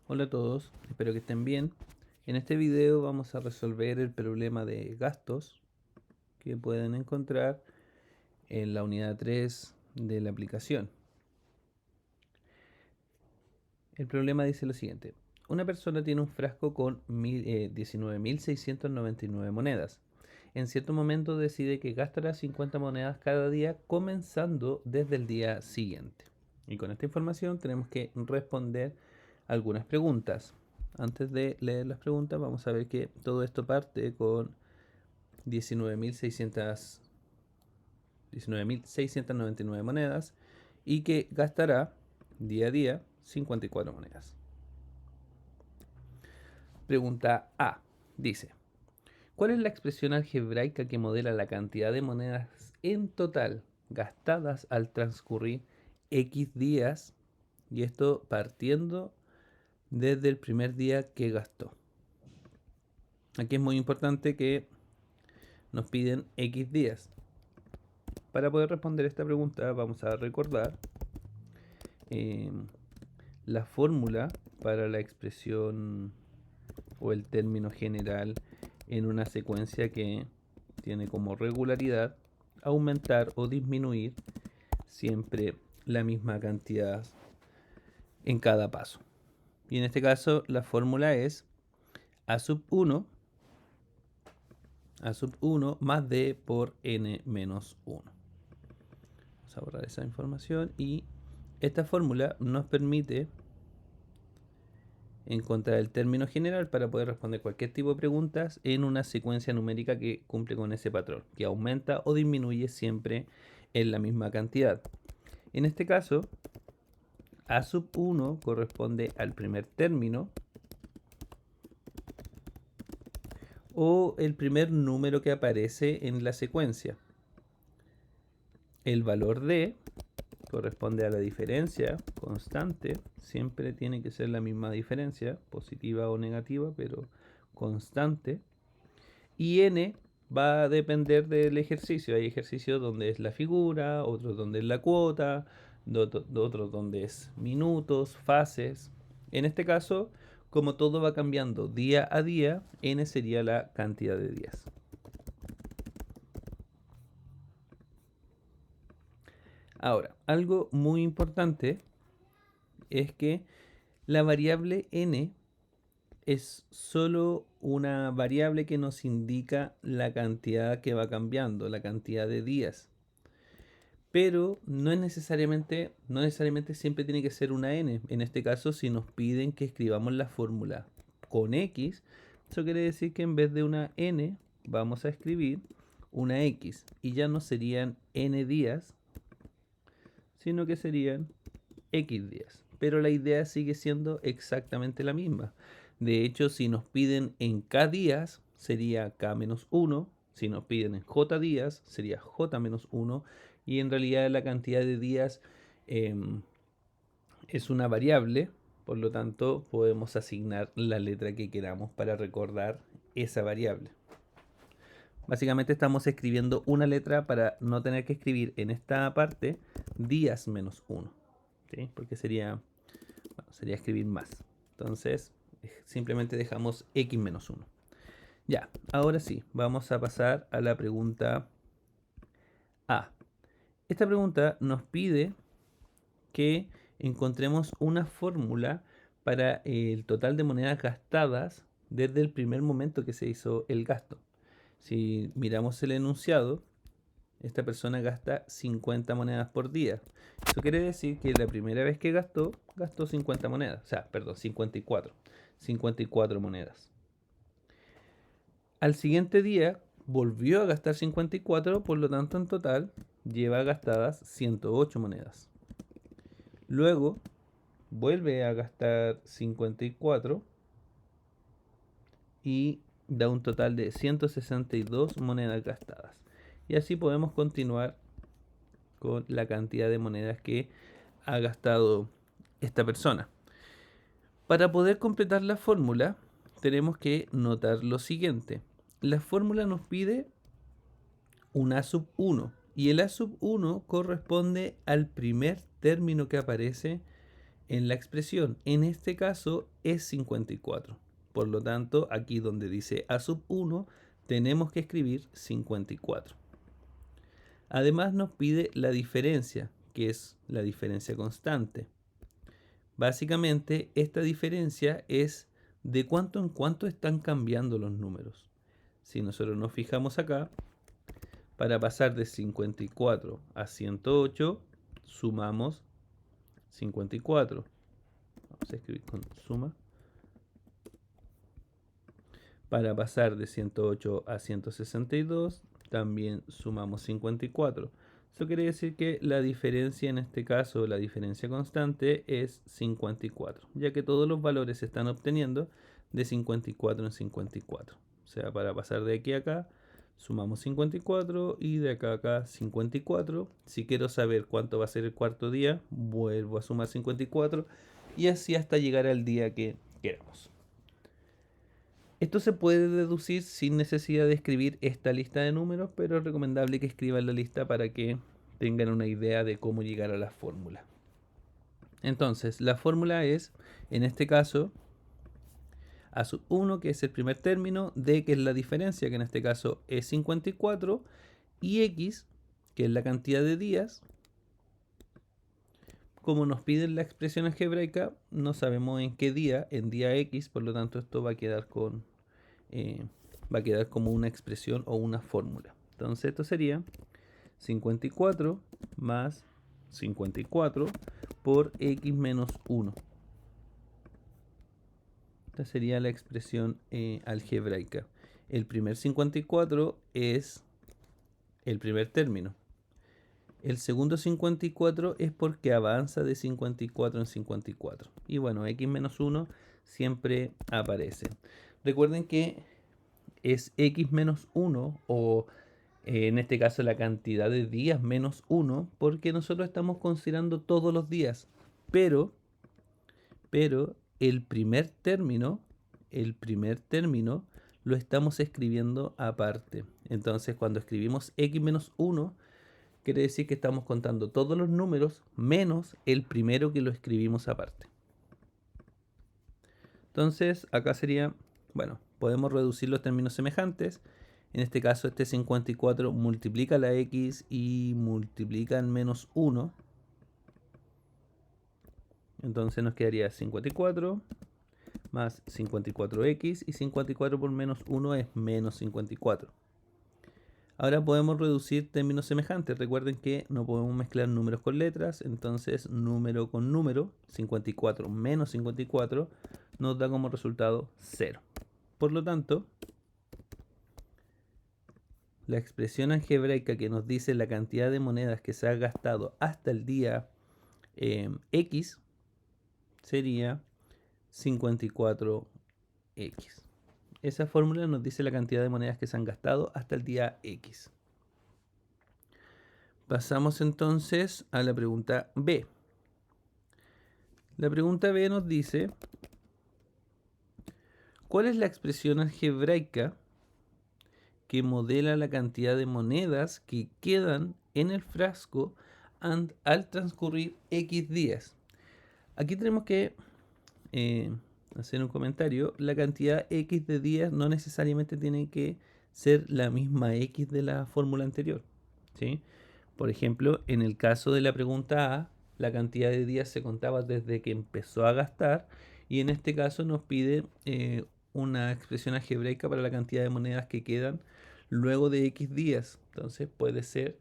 Hola a todos, espero que estén bien. En este video vamos a resolver el problema de gastos que pueden encontrar en la unidad 3 de la aplicación. El problema dice lo siguiente. Una persona tiene un frasco con 19.699 monedas. En cierto momento decide que gastará 50 monedas cada día comenzando desde el día siguiente. Y con esta información tenemos que responder algunas preguntas. Antes de leer las preguntas vamos a ver que todo esto parte con 19.699 monedas y que gastará día a día 54 monedas. Pregunta A. Dice, ¿cuál es la expresión algebraica que modela la cantidad de monedas en total gastadas al transcurrir X días? Y esto partiendo desde el primer día que gastó. Aquí es muy importante que nos piden X días. Para poder responder esta pregunta vamos a recordar eh, la fórmula para la expresión o el término general en una secuencia que tiene como regularidad aumentar o disminuir siempre la misma cantidad en cada paso. Y en este caso la fórmula es a sub 1 más d por n menos 1. Vamos a borrar esa información y esta fórmula nos permite encontrar el término general para poder responder cualquier tipo de preguntas en una secuencia numérica que cumple con ese patrón, que aumenta o disminuye siempre en la misma cantidad. En este caso, a sub 1 corresponde al primer término o el primer número que aparece en la secuencia. El valor d corresponde a la diferencia constante, siempre tiene que ser la misma diferencia, positiva o negativa, pero constante. Y n va a depender del ejercicio. Hay ejercicios donde es la figura, otros donde es la cuota, otros donde es minutos, fases. En este caso, como todo va cambiando día a día, n sería la cantidad de días. Ahora, algo muy importante es que la variable n es solo una variable que nos indica la cantidad que va cambiando, la cantidad de días. Pero no necesariamente siempre tiene que ser una n. En este caso, si nos piden que escribamos la fórmula con x, eso quiere decir que en vez de una n vamos a escribir una x y ya no serían n días, sino que serían X días. Pero la idea sigue siendo exactamente la misma. De hecho, si nos piden en K días, sería K menos 1. Si nos piden en J días, sería J menos 1. Y en realidad la cantidad de días eh, es una variable. Por lo tanto, podemos asignar la letra que queramos para recordar esa variable. Básicamente estamos escribiendo una letra para no tener que escribir en esta parte días menos 1. ¿Sí? Porque sería escribir más. Entonces, simplemente dejamos x menos 1. Ya, ahora sí, vamos a pasar a la pregunta A. Esta pregunta nos pide que encontremos una fórmula para el total de monedas gastadas desde el primer momento que se hizo el gasto. Si miramos el enunciado, esta persona gasta 50 monedas por día. Eso quiere decir que la primera vez que gastó 50 monedas. O sea, perdón, 54. 54 monedas. Al siguiente día volvió a gastar 54, por lo tanto en total lleva gastadas 108 monedas. Luego vuelve a gastar 54 y da un total de 162 monedas gastadas. Y así podemos continuar con la cantidad de monedas que ha gastado esta persona. Para poder completar la fórmula, tenemos que notar lo siguiente. La fórmula nos pide un A sub 1 y el A sub 1 corresponde al primer término que aparece en la expresión. En este caso es 54. Por lo tanto, aquí donde dice A sub 1, tenemos que escribir 54. Además nos pide la diferencia, que es la diferencia constante. Básicamente, esta diferencia es de cuánto en cuánto están cambiando los números. Si nosotros nos fijamos acá, para pasar de 54 a 108, sumamos 54. Vamos a escribir con suma. Para pasar de 108 a 162, también sumamos 54. Eso quiere decir que la diferencia en este caso, la diferencia constante, es 54, ya que todos los valores se están obteniendo de 54 en 54. O sea, para pasar de aquí a acá, sumamos 54 y de acá a acá 54. Si quiero saber cuánto va a ser el cuarto día, vuelvo a sumar 54 y así hasta llegar al día que queramos. Esto se puede deducir sin necesidad de escribir esta lista de números, pero es recomendable que escriban la lista para que tengan una idea de cómo llegar a la fórmula. Entonces, la fórmula es, en este caso, A sub 1, que es el primer término, D, que es la diferencia, que en este caso es 54, y X, que es la cantidad de días. Como nos piden la expresión algebraica, no sabemos en qué día, en día X, por lo tanto esto va a quedar como una expresión o una fórmula. Entonces esto sería 54 más 54 por x menos 1. Esta sería la expresión algebraica. El primer 54 es el primer término. El segundo 54 es porque avanza de 54 en 54. Y bueno, x menos 1 siempre aparece. Recuerden que es x menos 1 o en este caso la cantidad de días menos 1 porque nosotros estamos considerando todos los días. Pero el primer término lo estamos escribiendo aparte. Entonces cuando escribimos x menos 1 quiere decir que estamos contando todos los números menos el primero que lo escribimos aparte. Entonces acá sería, bueno, podemos reducir los términos semejantes. En este caso este 54 multiplica la x y multiplica el menos 1. Entonces nos quedaría 54 más 54x y 54 por menos 1 es menos 54. Ahora podemos reducir términos semejantes. Recuerden que no podemos mezclar números con letras, entonces número con número, 54 menos 54, nos da como resultado 0. Por lo tanto, la expresión algebraica que nos dice la cantidad de monedas que se ha gastado hasta el día X sería 54X. Esa fórmula nos dice la cantidad de monedas que se han gastado hasta el día X. Pasamos entonces a la pregunta B. La pregunta B nos dice, ¿cuál es la expresión algebraica que modela la cantidad de monedas que quedan en el frasco al transcurrir X días? Aquí tenemos que hacer un comentario. La cantidad X de días no necesariamente tiene que ser la misma X de la fórmula anterior, ¿sí? Por ejemplo, en el caso de la pregunta A, la cantidad de días se contaba desde que empezó a gastar y en este caso nos pide una expresión algebraica para la cantidad de monedas que quedan luego de X días. Entonces puede ser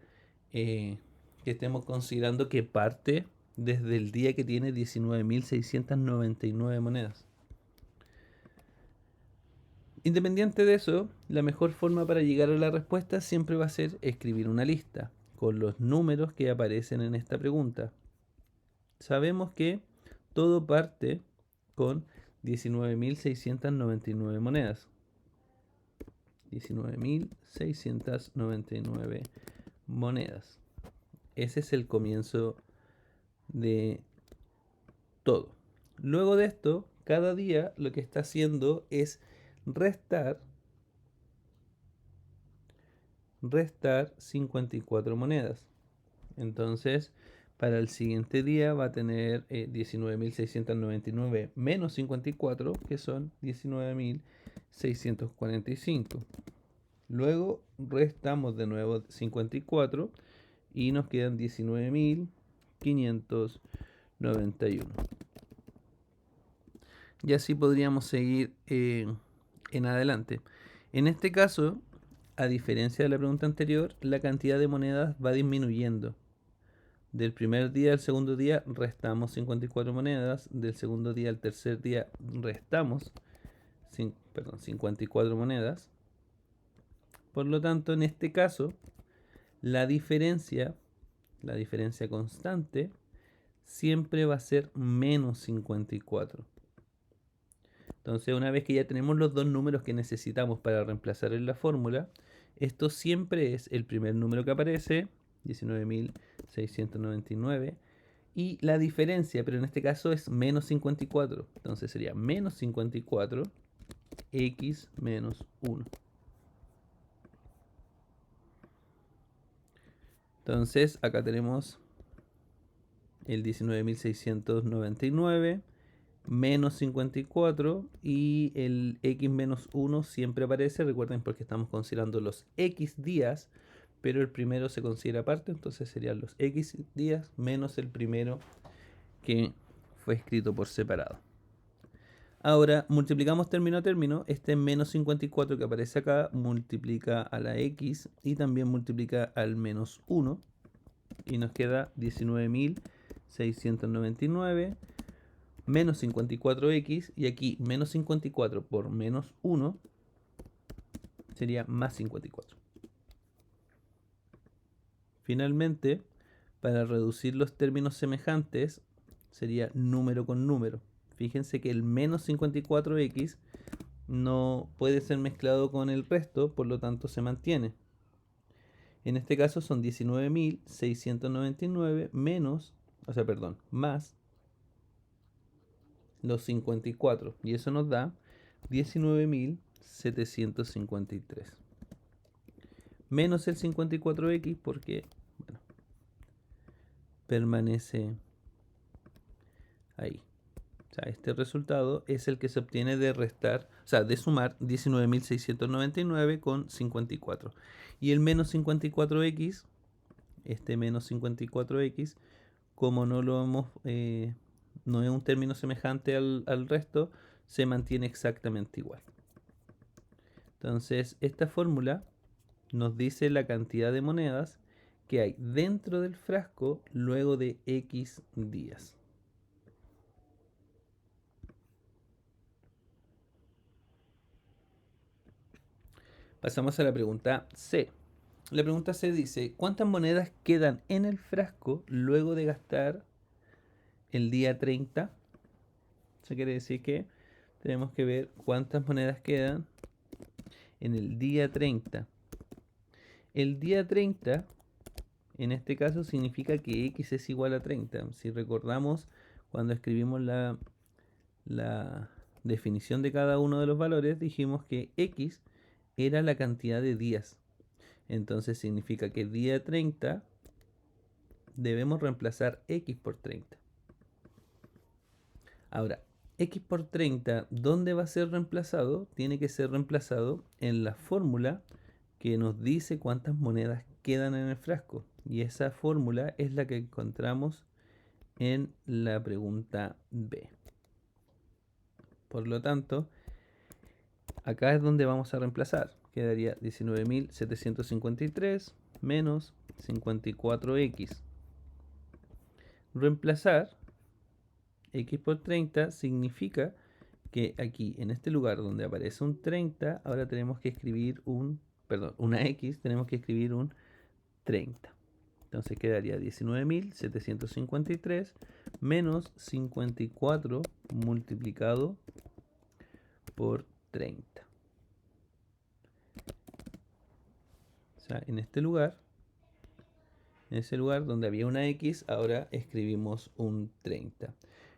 que estemos considerando que parte desde el día que tiene 19.699 monedas. Independiente de eso, la mejor forma para llegar a la respuesta siempre va a ser escribir una lista con los números que aparecen en esta pregunta. Sabemos que todo parte con 19.699 monedas. 19.699 monedas. Ese es el comienzo de todo. Luego de esto, cada día lo que está haciendo es restar 54 monedas. Entonces, Para el siguiente día va a tener 19.699 menos 54, que son 19.645. Luego restamos de nuevo 54 y nos quedan 19.591. Y así podríamos seguir en adelante. En este caso, a diferencia de la pregunta anterior, la cantidad de monedas va disminuyendo. Del primer día al segundo día restamos 54 monedas, del segundo día al tercer día restamos 54 monedas. Por lo tanto, en este caso, la diferencia constante, siempre va a ser menos 54. Entonces, una vez que ya tenemos los dos números que necesitamos para reemplazar en la fórmula, esto siempre es el primer número que aparece, 19.699, y la diferencia, pero en este caso es menos 54. Entonces sería menos 54, x menos 1. Entonces acá tenemos el 19.699 menos 54 y el x menos 1 siempre aparece. Recuerden, porque estamos considerando los x días, pero el primero se considera aparte, entonces serían los x días menos el primero que fue escrito por separado. Ahora multiplicamos término a término. Este menos 54 que aparece acá multiplica a la x y también multiplica al menos 1 y nos queda 19.699 menos 54x, y aquí menos 54 por menos 1 sería más 54. Finalmente, para reducir los términos semejantes, sería número con número. Fíjense que el menos 54x no puede ser mezclado con el resto, por lo tanto se mantiene. En este caso son 19.699 más los 54, y eso nos da 19.753. Menos el 54x porque, bueno, permanece ahí. O sea, este resultado es el que se obtiene de restar, o sea, de sumar 19.699 con 54. Y el menos 54x, este menos 54x, como no lo hemos, no es un término semejante al resto, se mantiene exactamente igual. Entonces, esta fórmula nos dice la cantidad de monedas que hay dentro del frasco luego de X días. Pasamos a la pregunta C. La pregunta C dice, ¿cuántas monedas quedan en el frasco luego de gastar el día 30? Eso quiere decir que tenemos que ver cuántas monedas quedan en el día 30. El día 30, en este caso, significa que x es igual a 30. Si recordamos, cuando escribimos la definición de cada uno de los valores, dijimos que x era la cantidad de días. Entonces significa que día 30 debemos reemplazar x por 30. Ahora, x por 30, ¿dónde va a ser reemplazado? Tiene que ser reemplazado en la fórmula que nos dice cuántas monedas quedan en el frasco. Y esa fórmula es la que encontramos en la pregunta B. Por lo tanto, acá es donde vamos a reemplazar. Quedaría 19.753 menos 54x. Reemplazar x por 30 significa que aquí, en este lugar donde aparece un 30, ahora tenemos que escribir una x, tenemos que escribir un 30. Entonces quedaría 19.753 menos 54 multiplicado por 30. O sea, en ese lugar donde había una x, ahora escribimos un 30.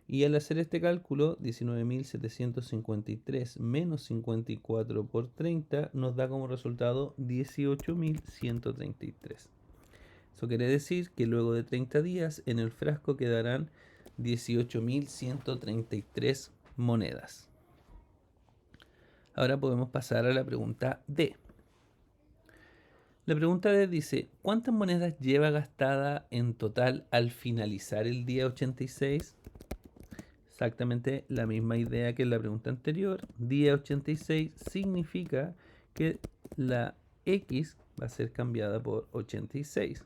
Y al hacer este cálculo, 19.753 menos 54 por 30 nos da como resultado 18.133. Eso quiere decir que luego de 30 días en el frasco quedarán 18.133 monedas. Ahora podemos pasar a la pregunta D. La pregunta D dice, ¿cuántas monedas lleva gastada en total al finalizar el día 86? Exactamente la misma idea que en la pregunta anterior. Día 86 significa que la X va a ser cambiada por 86.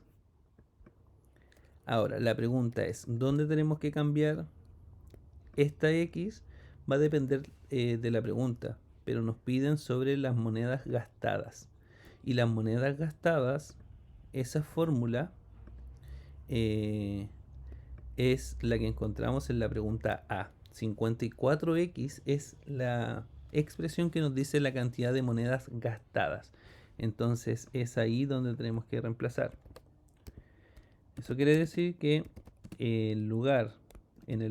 Ahora, la pregunta es, ¿dónde tenemos que cambiar esta X? Va a depender de la pregunta, pero nos piden sobre las monedas gastadas. Y las monedas gastadas, esa fórmula es la que encontramos en la pregunta A. 54X es la expresión que nos dice la cantidad de monedas gastadas. Entonces es ahí donde tenemos que reemplazar. Eso quiere decir que en el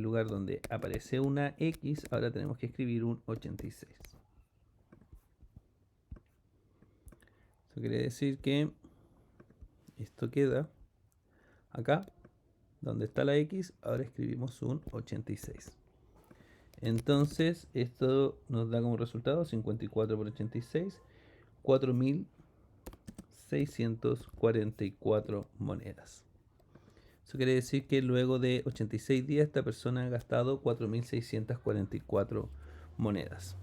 lugar donde aparece una X, ahora tenemos que escribir un 86. Eso quiere decir que esto queda acá, donde está la X, ahora escribimos un 86. Entonces esto nos da como resultado 54 por 86, 4.644 monedas. Eso quiere decir que luego de 86 días esta persona ha gastado 4.644 monedas.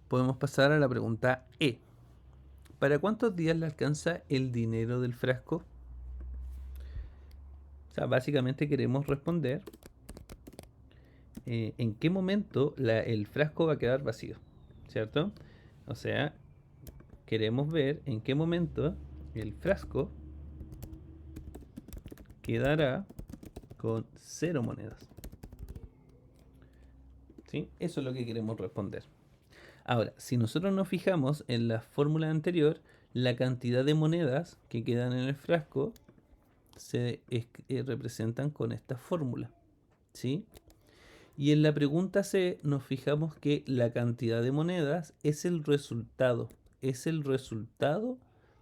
Podemos pasar a la pregunta E. ¿Para cuántos días le alcanza el dinero del frasco? O sea, básicamente queremos responder en qué momento el frasco va a quedar vacío, ¿cierto? O sea, queremos ver en qué momento el frasco quedará con 0 monedas. ¿Sí? Eso es lo que queremos responder. Ahora, si nosotros nos fijamos en la fórmula anterior, la cantidad de monedas que quedan en el frasco se representan con esta fórmula, ¿sí? Y en la pregunta C nos fijamos que la cantidad de monedas es el resultado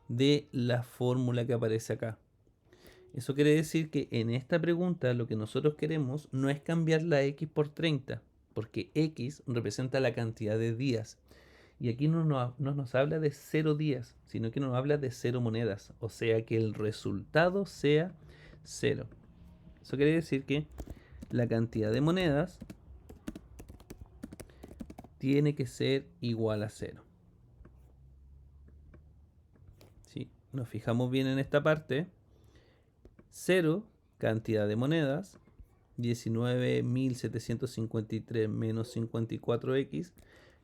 de la fórmula que aparece acá. Eso quiere decir que en esta pregunta lo que nosotros queremos no es cambiar la X por 30, porque X representa la cantidad de días. Y aquí no nos habla de 0 días, sino que nos habla de 0 monedas. O sea que el resultado sea 0. Eso quiere decir que la cantidad de monedas tiene que ser igual a 0. ¿Sí? Nos fijamos bien en esta parte. 0, cantidad de monedas. 19.753 menos 54x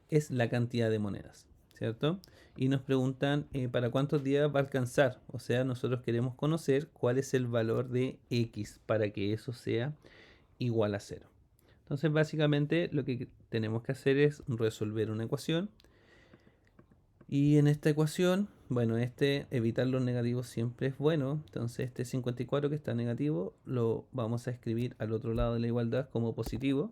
es la cantidad de monedas, ¿cierto? Y nos preguntan para cuántos días va a alcanzar. O sea, nosotros queremos conocer cuál es el valor de x para que eso sea igual a 0. Entonces, básicamente lo que tenemos que hacer es resolver una ecuación. Y en esta ecuación, bueno, evitar los negativos siempre es bueno. Entonces este 54 que está negativo lo vamos a escribir al otro lado de la igualdad como positivo.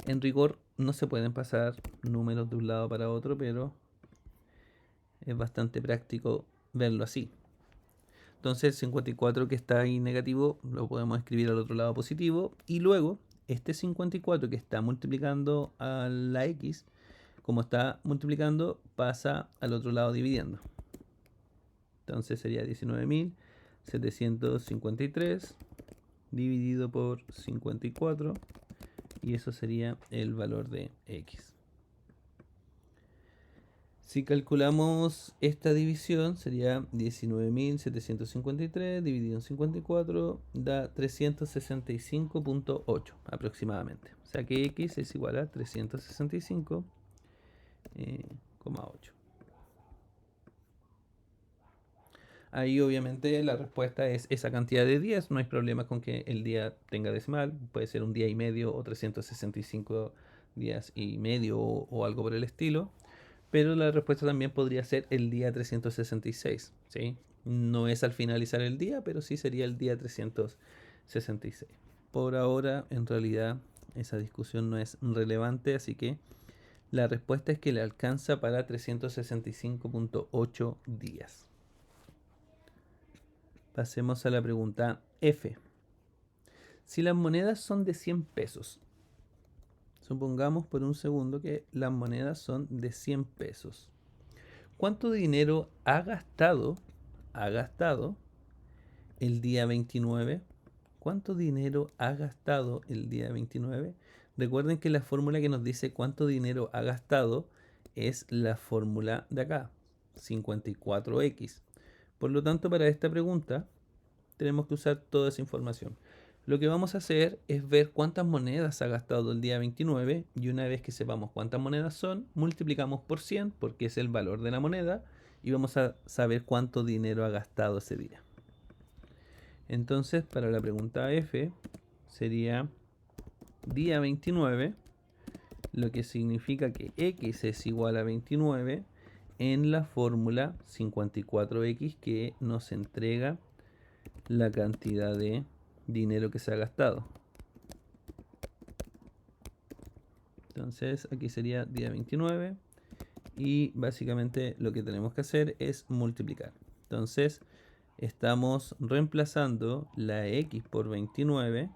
En rigor no se pueden pasar números de un lado para otro, pero es bastante práctico verlo así. Entonces el 54 que está ahí negativo lo podemos escribir al otro lado positivo. Y luego este 54 que está multiplicando a la x, como está multiplicando, pasa al otro lado dividiendo. Entonces sería 19.753 dividido por 54 y eso sería el valor de x. Si calculamos esta división sería 19.753 dividido en 54 da 365.8 aproximadamente. O sea que x es igual a 365,8. Ahí obviamente la respuesta es esa cantidad de días. No hay problema con que el día tenga decimal. Puede ser un día y medio o 365 días y medio o algo por el estilo. Pero la respuesta también podría ser el día 366, ¿sí? No es al finalizar el día, pero sí sería el día 366. Por ahora, en realidad, esa discusión no es relevante, así que la respuesta es que le alcanza para 365,8 días. Pasemos a la pregunta F. Si las monedas son de 100 pesos, supongamos por un segundo que las monedas son de 100 pesos. ¿Cuánto dinero ha gastado el día 29? ¿Cuánto dinero ha gastado el día 29? Recuerden que la fórmula que nos dice cuánto dinero ha gastado es la fórmula de acá, 54x. Por lo tanto, para esta pregunta tenemos que usar toda esa información. Lo que vamos a hacer es ver cuántas monedas ha gastado el día 29 y una vez que sepamos cuántas monedas son, multiplicamos por 100 porque es el valor de la moneda y vamos a saber cuánto dinero ha gastado ese día. Entonces, para la pregunta F sería día 29, lo que significa que x es igual a 29 en la fórmula 54x que nos entrega la cantidad de dinero que se ha gastado. Entonces aquí sería día 29 y básicamente lo que tenemos que hacer es multiplicar. Entonces estamos reemplazando la x por 29,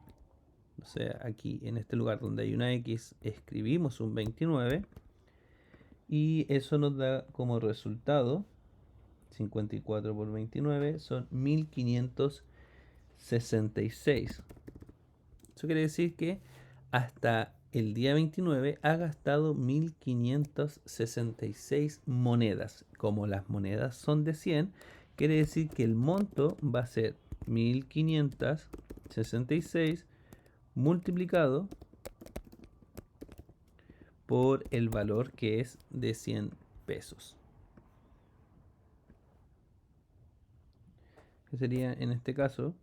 o sea, aquí en este lugar donde hay una x escribimos un 29 y eso nos da como resultado 54 por 29 son 1566. Eso quiere decir que hasta el día 29 ha gastado 1566 monedas. Como las monedas son de 100, quiere decir que el monto va a ser 1566 multiplicado por el valor que es de 100 pesos. Que sería en este caso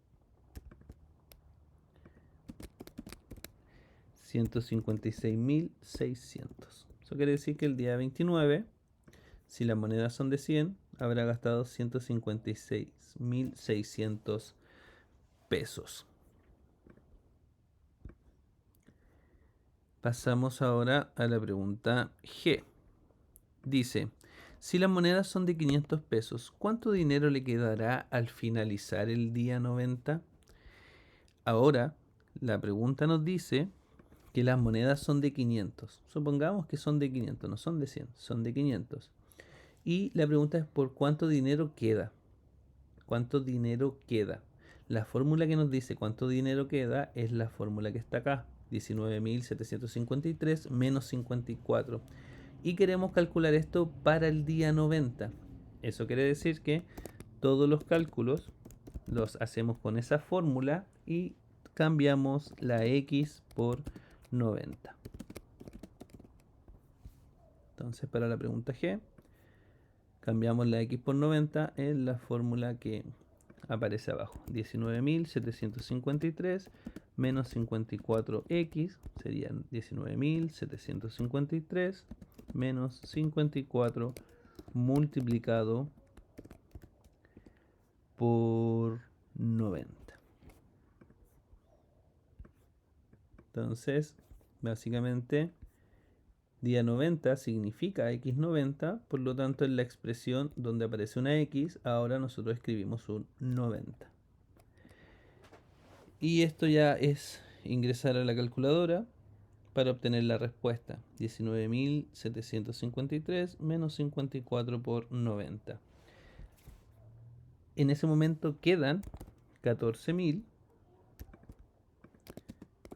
156.600. Eso quiere decir que el día 29, si las monedas son de 100, habrá gastado 156.600 pesos. Pasamos ahora a la pregunta G. Dice, si las monedas son de 500 pesos, ¿cuánto dinero le quedará al finalizar el día 90? Ahora, la pregunta nos dice que las monedas son de 500. Supongamos que son de 500, no son de 100, son de 500. Y la pregunta es por cuánto dinero queda. ¿Cuánto dinero queda? La fórmula que nos dice cuánto dinero queda es la fórmula que está acá. 19.753 menos 54. Y queremos calcular esto para el día 90. Eso quiere decir que todos los cálculos los hacemos con esa fórmula y cambiamos la x por 90. Entonces, para la pregunta G, cambiamos la x por 90 en la fórmula que aparece abajo. 19.753 menos 54x serían 19.753 menos 54 multiplicado por 90. Entonces, básicamente, día 90 significa x90, por lo tanto en la expresión donde aparece una x, ahora nosotros escribimos un 90. Y esto ya es ingresar a la calculadora para obtener la respuesta. 19.753 menos 54 por 90. En ese momento quedan 14.000.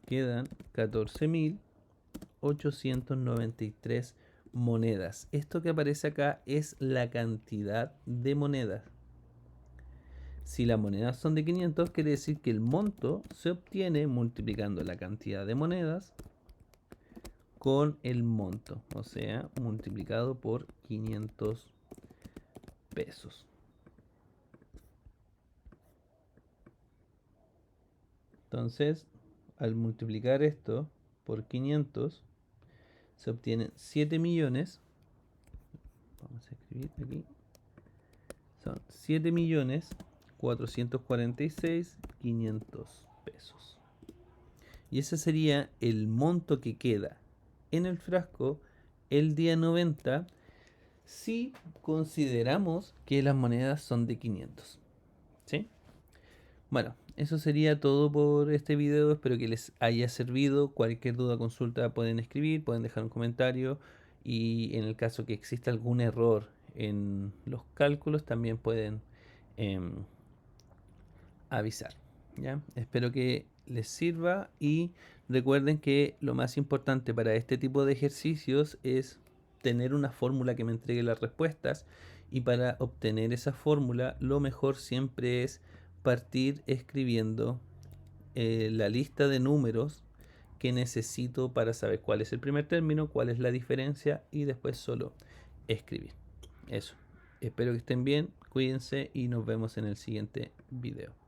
Quedan 14.893 monedas. Esto que aparece acá es la cantidad de monedas. Si las monedas son de 500, quiere decir que el monto se obtiene multiplicando la cantidad de monedas con el monto, o sea, multiplicado por 500 pesos. Entonces, al multiplicar esto por 500, se obtienen 7 millones. Vamos a escribir aquí. Son 7.446.500 pesos. Y ese sería el monto que queda en el frasco el día 90 si consideramos que las monedas son de 500. ¿Sí? Bueno, eso sería todo por este video. Espero que les haya servido. Cualquier duda o consulta pueden escribir, pueden dejar un comentario. Y en el caso que exista algún error en los cálculos, también pueden em, avisar. ¿Ya? Espero que les sirva y recuerden que lo más importante para este tipo de ejercicios es tener una fórmula que me entregue las respuestas, y para obtener esa fórmula lo mejor siempre es partir escribiendo la lista de números que necesito para saber cuál es el primer término, cuál es la diferencia y después solo escribir. Eso. Espero que estén bien, cuídense y nos vemos en el siguiente video.